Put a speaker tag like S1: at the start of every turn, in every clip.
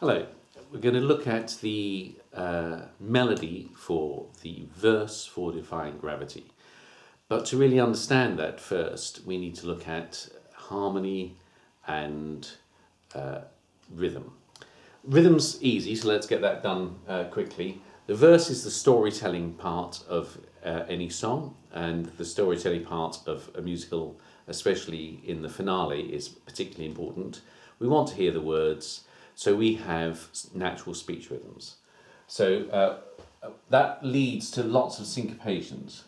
S1: Hello, we're going to look at the melody for the verse for Defying Gravity. But to really understand that first, we need to look at harmony and rhythm. Rhythm's easy, so let's get that done quickly. The verse is the storytelling part of any song, and the storytelling part of a musical, especially in the finale, is particularly important. We want to hear the words, so we have natural speech rhythms. So that leads to lots of syncopations.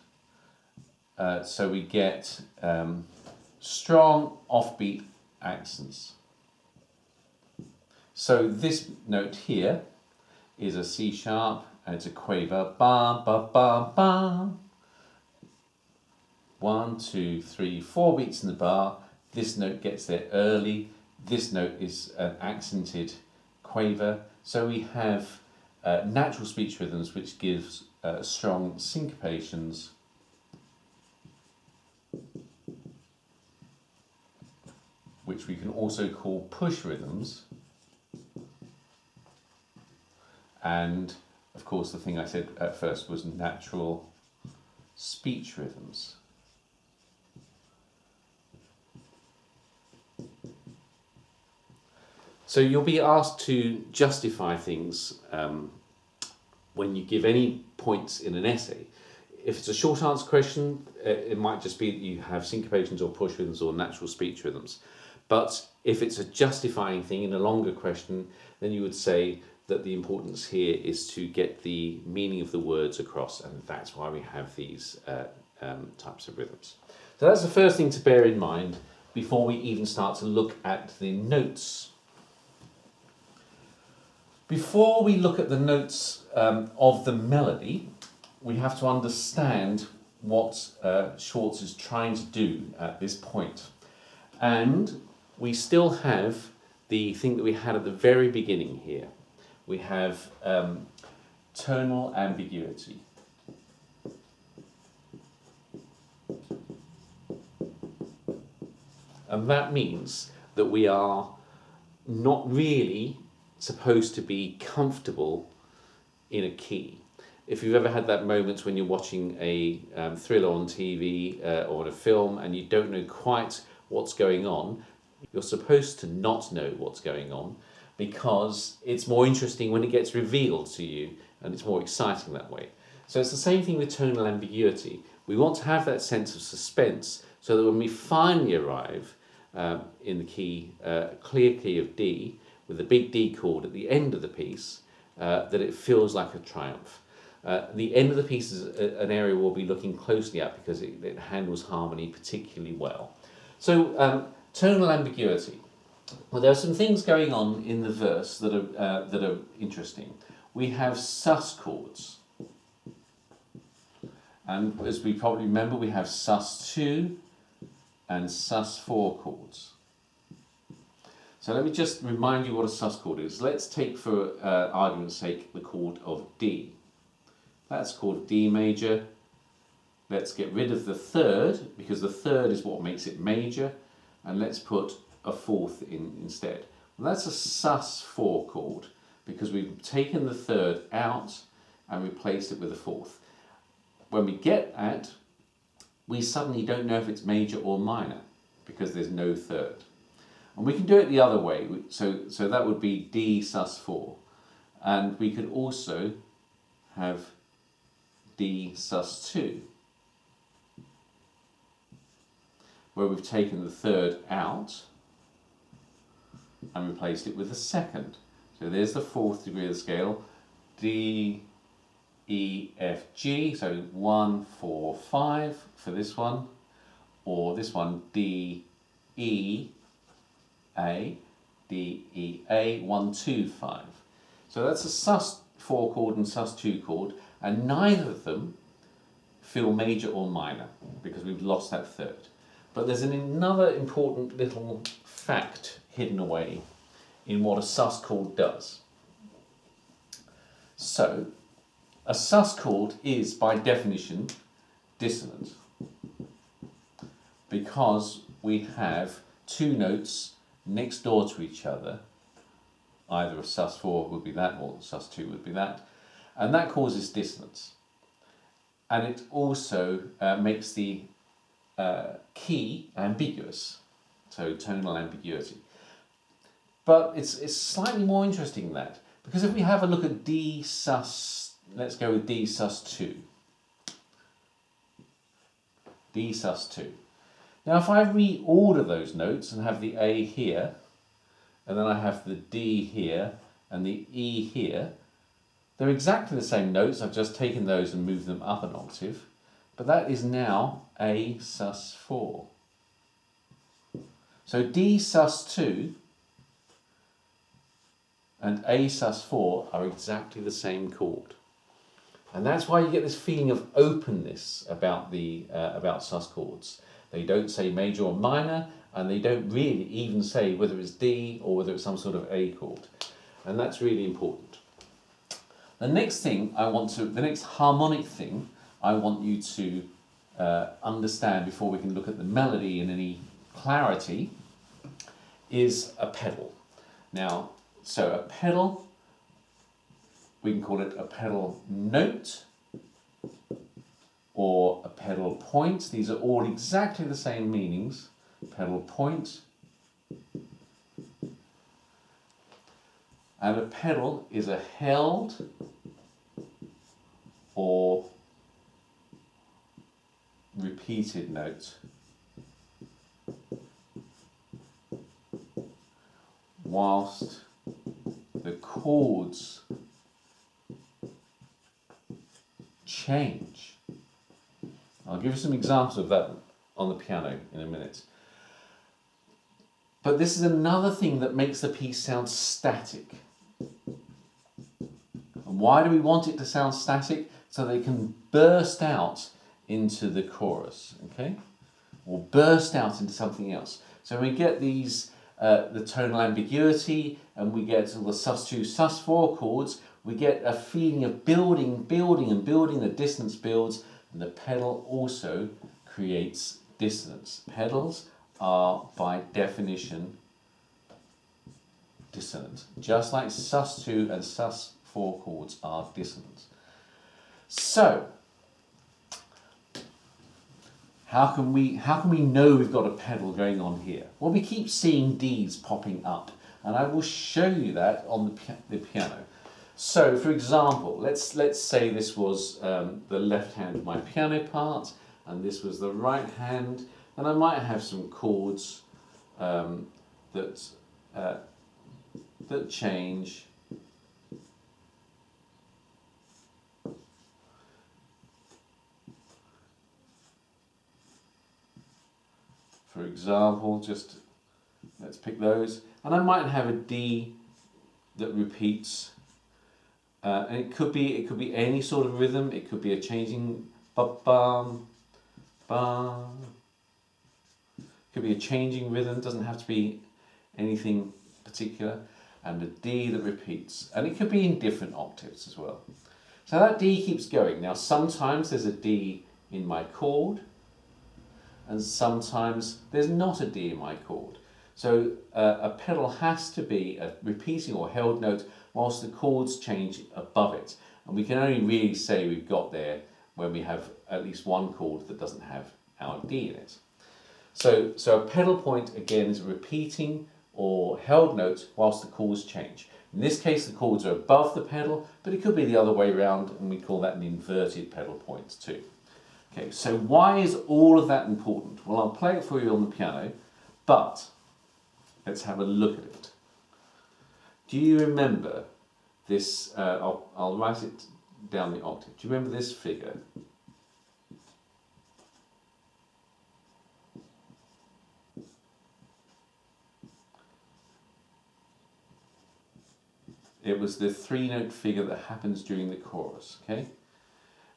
S1: So we get strong offbeat accents. So this note here is a C sharp, and it's a quaver. Ba ba ba ba. 1, 2, 3, 4 beats in the bar. This note gets there early. This note is an accented quaver. So we have natural speech rhythms, which gives strong syncopations. Which we can also call push rhythms. And of course, the thing I said at first was natural speech rhythms. So you'll be asked to justify things when you give any points in an essay. If it's a short answer question, it might just be that you have syncopations or push rhythms or natural speech rhythms. But if it's a justifying thing in a longer question, then you would say that the importance here is to get the meaning of the words across, and that's why we have these types of rhythms. So that's the first thing to bear in mind before we even start to look at the notes. Before we look at the notes of the melody, we have to understand what Schwartz is trying to do at this point. And we still have the thing that we had at the very beginning here. We have tonal ambiguity. And that means that we are not really supposed to be comfortable in a key. If you've ever had that moment when you're watching a thriller on TV or in a film and you don't know quite what's going on, you're supposed to not know what's going on because it's more interesting when it gets revealed to you and it's more exciting that way. So it's the same thing with tonal ambiguity. We want to have that sense of suspense so that when we finally arrive in the key, clear key of D, with the big D chord at the end of the piece, that it feels like a triumph. The end of the piece is an area we'll be looking closely at because it handles harmony particularly well. So tonal ambiguity. Well, there are some things going on in the verse that are interesting. We have sus chords, and as we probably remember, we have sus2 and sus4 chords. So let me just remind you what a sus chord is. Let's take, for argument's sake, the chord of D. That's called D major. Let's get rid of the third, because the third is what makes it major, and let's put a fourth in instead. Well, that's a sus4 chord, because we've taken the third out and replaced it with a fourth. When we get that, we suddenly don't know if it's major or minor, because there's no third. And we can do it the other way, so that would be D sus4. And we could also have D sus2, where we've taken the third out and replaced it with the second. So there's the fourth degree of the scale, D, E, F, G, so 1, 4, 5 for this one, or this one, D, E, A, D, E, A, 1, 2, 5. So that's a sus4 chord and sus2 chord, and neither of them feel major or minor because we've lost that third. But there's another important little fact hidden away in what a sus chord does. So, a sus chord is, by definition, dissonant because we have two notes next door to each other either a sus4 would be that, or sus2 would be that, and that causes dissonance. And it also makes the key ambiguous, so tonal ambiguity. But it's slightly more interesting than that, because if we have a look at D sus, let's go with D sus2. D sus2. Now if I reorder those notes and have the A here, and then I have the D here, and the E here, they're exactly the same notes. I've just taken those and moved them up an octave, but that is now A sus4. So D sus2 and A sus4 are exactly the same chord. And that's why you get this feeling of openness about the about sus chords. They don't say major or minor, and they don't really even say whether it's D or whether it's some sort of A chord. And that's really important. The next harmonic thing I want you to understand before we can look at the melody in any clarity is a pedal. Now, so a pedal, we can call it a pedal note or a pedal point. These are all exactly the same meanings. Pedal point. And a pedal is a held or repeated note whilst the chords change. I'll give you some examples of that on the piano in a minute. But this is another thing that makes the piece sound static. And why do we want it to sound static? So they can burst out into the chorus, okay? Or burst out into something else. So we get these, the tonal ambiguity, and we get the sus2, sus4 chords, we get a feeling of building, the dissonance builds, and the pedal also creates dissonance. Pedals are, by definition, dissonant, just like sus2 and sus4 chords are dissonant. So, how can we know we've got a pedal going on here? Well, we keep seeing Ds popping up, and I will show you that on the piano. So, for example, let's say this was the left hand of my piano part, and this was the right hand, and I might have some chords that change. For example, just let's pick those, and I might have a D that repeats, and it could be any sort of rhythm. It could be a changing ba-bum, bum. It could be a changing rhythm. Doesn't have to be anything particular, and a D that repeats, and it could be in different octaves as well. So that D keeps going. Now sometimes there's a D in my chord, and sometimes there's not a D in my chord. So a pedal has to be a repeating or held note whilst the chords change above it. And we can only really say we've got there when we have at least one chord that doesn't have our D in it. So a pedal point, again, is a repeating or held note whilst the chords change. In this case, the chords are above the pedal, but it could be the other way around, and we call that an inverted pedal point too. Okay, so why is all of that important? Well, I'll play it for you on the piano, but let's have a look at it. Do you remember this? I'll write it down the octave. Do you remember this figure? It was the 3-note figure that happens during the chorus, okay?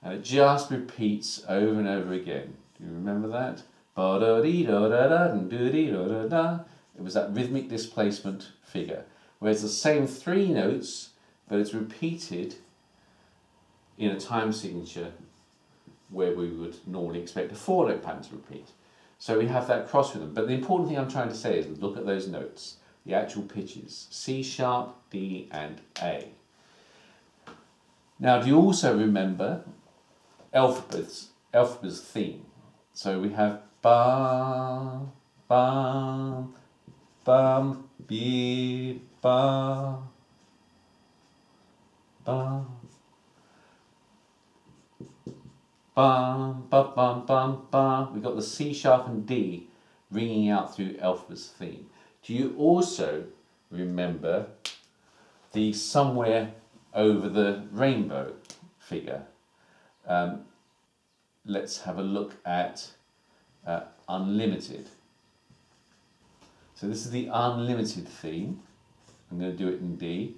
S1: And it just repeats over and over again. Do you remember that? It was that rhythmic displacement figure, where it's the same 3 notes, but it's repeated in a time signature where we would normally expect a 4-note pattern to repeat. So we have that cross rhythm. But the important thing I'm trying to say is look at those notes. the actual pitches, C sharp, D and A. Now, do you also remember Elphaba's theme? So we have ba, bum, bum, be, ba, ba, bum, ba, bum, bum, ba. We've got the C sharp and D ringing out through Elphaba's theme. Do you also remember the Somewhere Over the Rainbow figure? Let's have a look at Unlimited. So this is the Unlimited theme. I'm going to do it in D.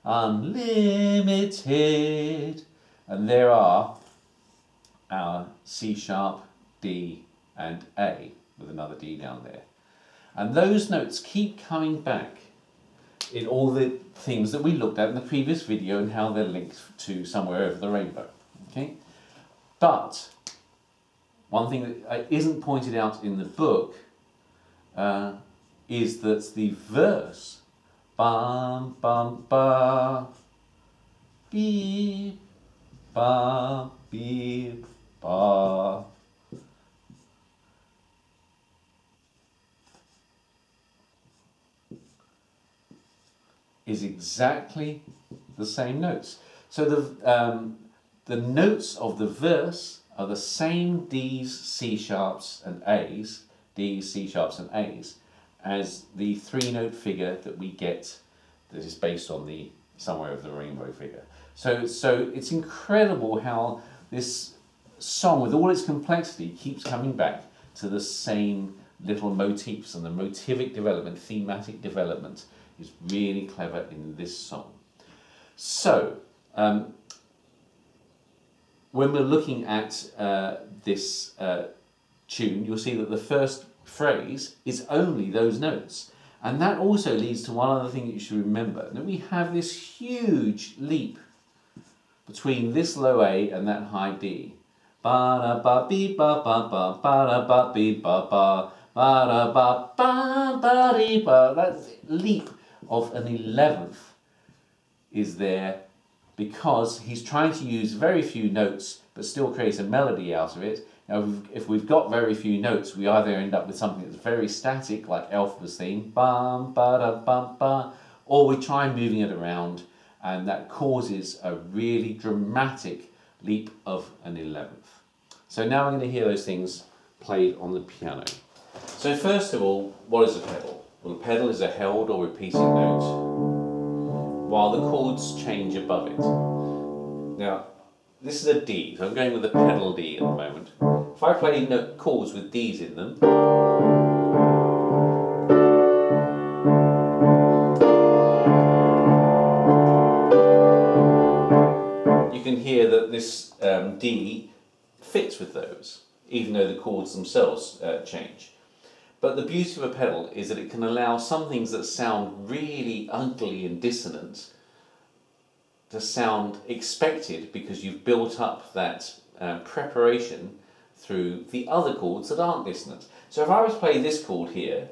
S1: Unlimited. And there are our C sharp, D and A with another D down there. And those notes keep coming back in all the themes that we looked at in the previous video and how they're linked to Somewhere Over the Rainbow. Okay? But one thing that isn't pointed out in the book is that the verse, bum, bum, ba, beep, ba, beep, ba, is exactly the same notes. So the notes of the verse are the same D's, C sharps and A's, D's, C sharps and A's, as the 3-note figure that we get that is based on the Somewhere Over the Rainbow figure. So it's incredible how this song, with all its complexity, keeps coming back to the same little motifs, and the motivic development, thematic development is really clever in this song. So, when we're looking at this tune, you'll see that the first phrase is only those notes. And that also leads to one other thing that you should remember, that we have this huge leap between this low A and that high D. Ba-da-ba-be-ba-ba-ba, ba-da-ba-be-ba-ba, ba-da-ba-ba-ba-dee-ba. That leap of an 11th is there because he's trying to use very few notes but still creates a melody out of it. Now, if we've got very few notes, we either end up with something that's very static, like Elphaba's theme, bum, ba-da-bum-ba, or we try moving it around, and that causes a really dramatic leap of an 11th. So now we're going to hear those things played on the piano. So first of all, what is a pedal? Well, a pedal is a held or repeating note while the chords change above it. Now, this is a D, so I'm going with a pedal D at the moment. If I play chords with Ds in them, you can hear that this D fits with those, even though the chords themselves change. But the beauty of a pedal is that it can allow some things that sound really ugly and dissonant to sound expected because you've built up that preparation through the other chords that aren't dissonant. So if I was to play this chord here,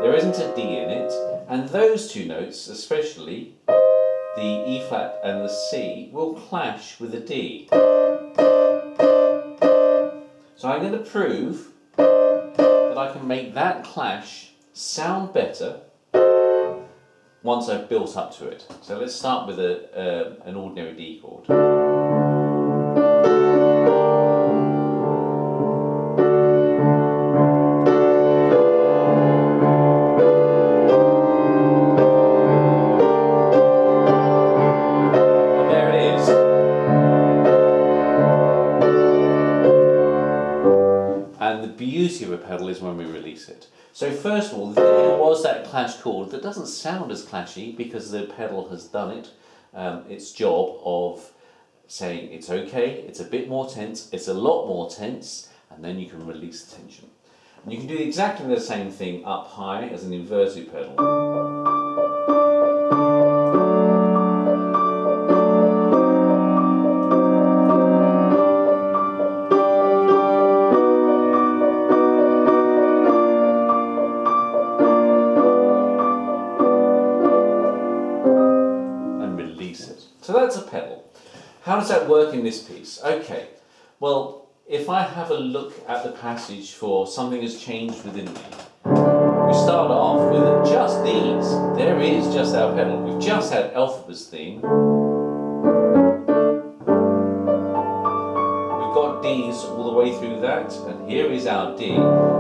S1: there isn't a D in it, and those two notes, especially the E flat and the C, will clash with the D. So I'm going to prove that I can make that clash sound better once I've built up to it. So let's start with an ordinary D chord. And there it is. And the beauty of a pedal is when we release it. So first of all, there was that clash chord that doesn't sound as clashy because the pedal has done it. Its job of saying it's okay, it's a bit more tense, it's a lot more tense, and then you can release the tension. And you can do exactly the same thing up high as an inverted pedal. how does that work in this piece? Okay, well, if I have a look at the passage for Something Has Changed Within Me, we start off with just these. There is just our pedal. We've just had Elphaba's theme. We've got D's all the way through that, and here is our D.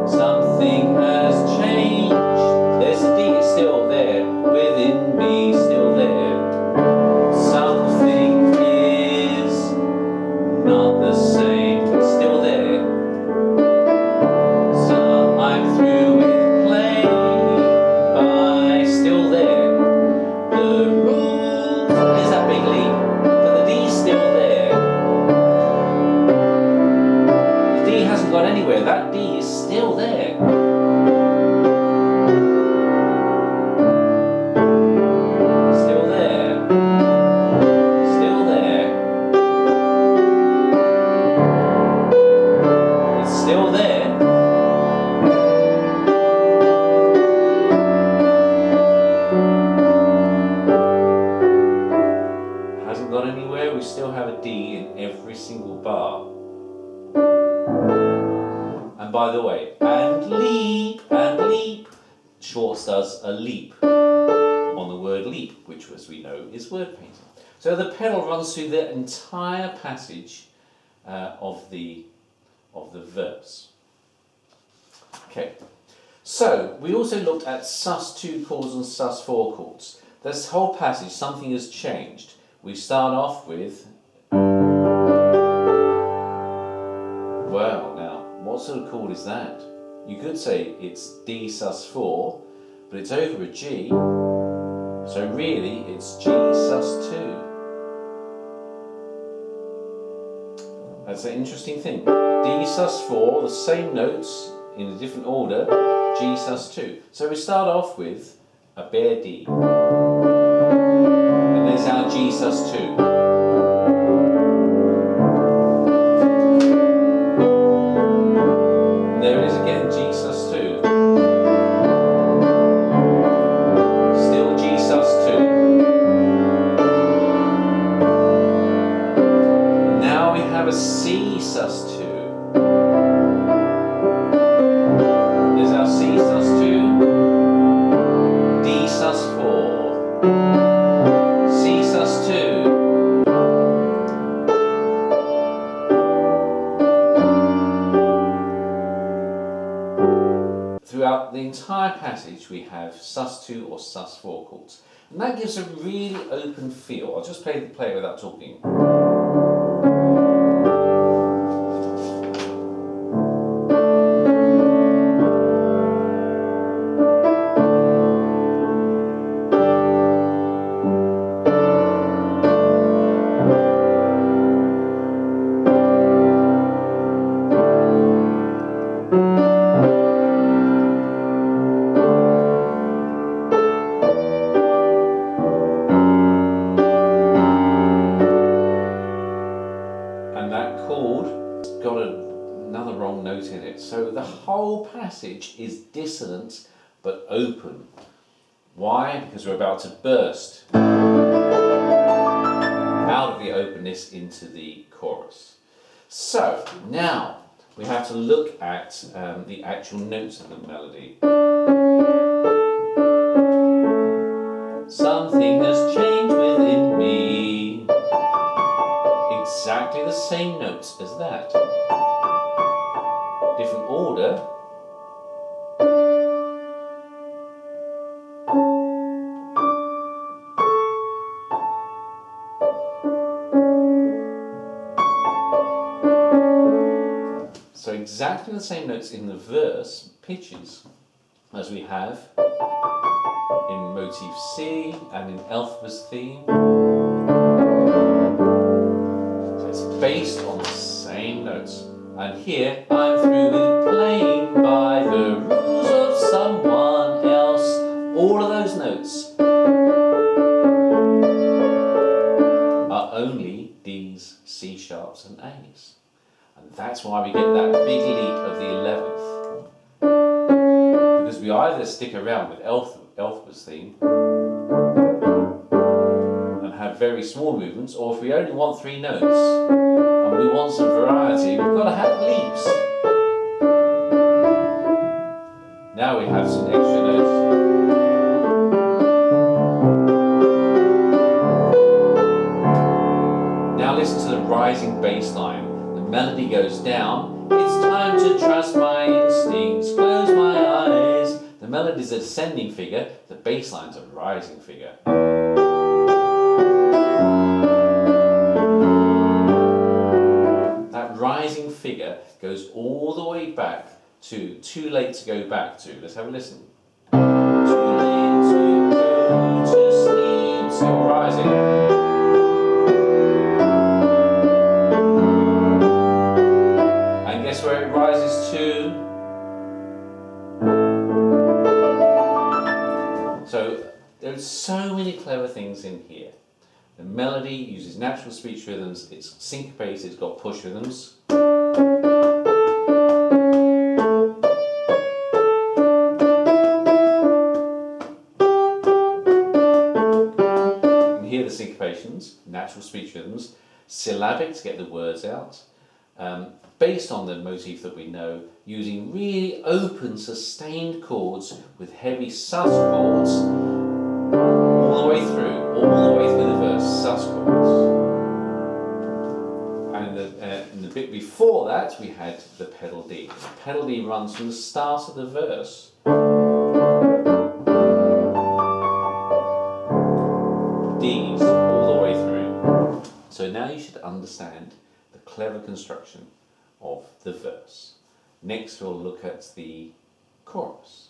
S1: Something has changed. There's the D, it's still there. Within me, still there. Something is not the same, it's still there. So I'm through with playing by, still there. The rules, there's that big leap, but the D's still there. The D hasn't gone anywhere, that D is still there. We still have a D in every single bar. And by the way, and leap, Schwartz does a leap on the word leap, which, as we know, is word painting. So the pedal runs through the entire passage of the verse. Okay, so we also looked at sus2 chords and sus4 chords. This whole passage, Something Has Changed. We start off with, well, now, what sort of chord is that? You could say it's D sus4, but it's over a G, so really it's G sus2. That's an interesting thing. D sus4, the same notes in a different order, G sus2. So we start off with a bare D. There's our G sus2. There it is again, G sus2. Still G sus2. Now we have a C sus2. There's our C sus2. D sus4. Throughout the entire passage we have sus2 or sus4 chords, and that gives a really open feel. I'll just play it without talking. So the whole passage is dissonant but open. Why? Because we're about to burst out of the openness into the chorus. So now we have to look at the actual notes of the melody. Something has changed within me. Exactly the same notes as that. Different order. So exactly the same notes in the verse, pitches, as we have in motif C and in Elphaba's theme. So it's based on the same notes. And here, I'm through with playing by the rules of someone else. All of those notes are only D's, C sharps and A's. And that's why we get that big leap of the 11th. Because we either stick around with Elphaba's theme and have very small movements, or if we only want 3 notes and we want some variety, we've got to have leaps. Now we have some extra notes. Now listen to the rising bass line. The melody goes down. It's time to trust my instincts, close my eyes. The melody is a descending figure, the bass line's a rising figure. That rising figure goes all the way back to Too Late to Go Back To. Let's have a listen. Too late to go to sleep, still rising. And guess where it rises to? So there's so many clever things in here. The melody uses natural speech rhythms, it's syncopated, it's got push rhythms. You can hear the syncopations, natural speech rhythms, syllabic to get the words out, based on the motif that we know, using really open, sustained chords with heavy sus chords all the way through the verse, sus chords. And in the bit before that, we had the pedal D. The pedal D runs from the start of the verse. D's all the way through. So now you should understand the clever construction of the verse. Next we'll look at the chorus.